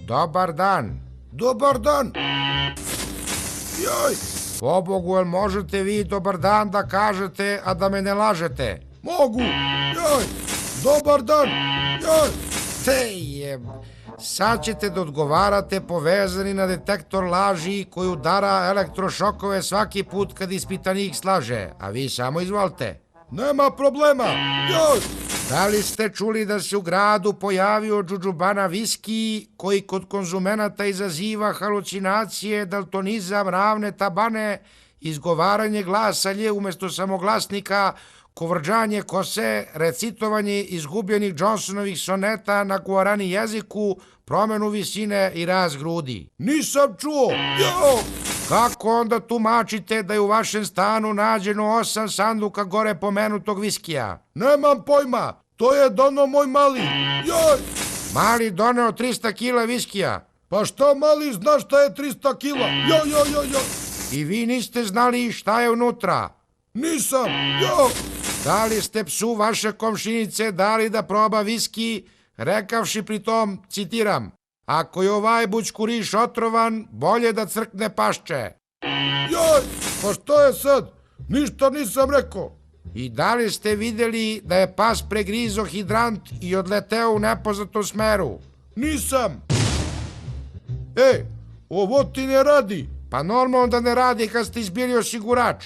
Dobar dan. Dobar dan. Joj, Pobogu, jel možete vi dobar dan da kažete, a da me ne lažete? mogu. Joj, dobar dan. Joj, Te je... Sad ćete da odgovarate povezani na detektor laži koji udara elektrošokove svaki put kad ispitanik slaže, a vi samo izvolite. nema problema. Joj, Da li ste čuli da se u gradu pojavio džudžubana viski koji kod konzumenata izaziva halucinacije, daltonizam, ravne tabane, izgovaranje glasalje umesto samoglasnika, kovrđanje kose, recitovanje izgubljenih Johnsonovih soneta na guarani jeziku, promenu visine i rast grudi? nisam čuo. Joj, Kako onda tumačite da je u vašem stanu nađeno 8 sanduka gore pomenutog viskija? nemam pojma. To je dono moj mali. Joj, Mali doneo 300 kila viskija pa šta mali zna šta je 300 kila? Joj. i vi niste znali šta je unutra. Nisam. Joj, Da li ste psu vaše komšinice dali da proba viski, rekavši pri tom, citiram, ako je ovaj bućkuriš otrovan, bolje da crkne pašče. joj, pa šta je sad? Ništa nisam rekao. I da li ste videli da je pas pregrizo hidrant i odleteo u nepoznatom smeru? Nisam. Ovo ti ne radi. Pa normalno da ne radi kad ste izbili osigurač.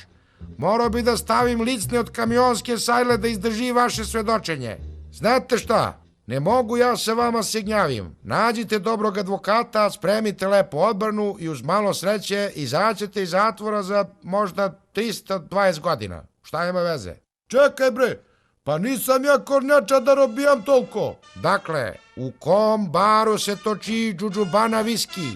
Morao bi da stavim licne od kamionske sajle da izdrži vaše svedočenje. Znate šta? Ne mogu ja se vama se gnjavim. Nađite dobrog advokata, spremite lepo odbranu i uz malo sreće izaćete iz zatvora za možda 320 godina. Šta ima veze? Čekaj bre, pa nisam ja kornjača da robijam toliko. Dakle, u kom baru se toči džudžubana viski?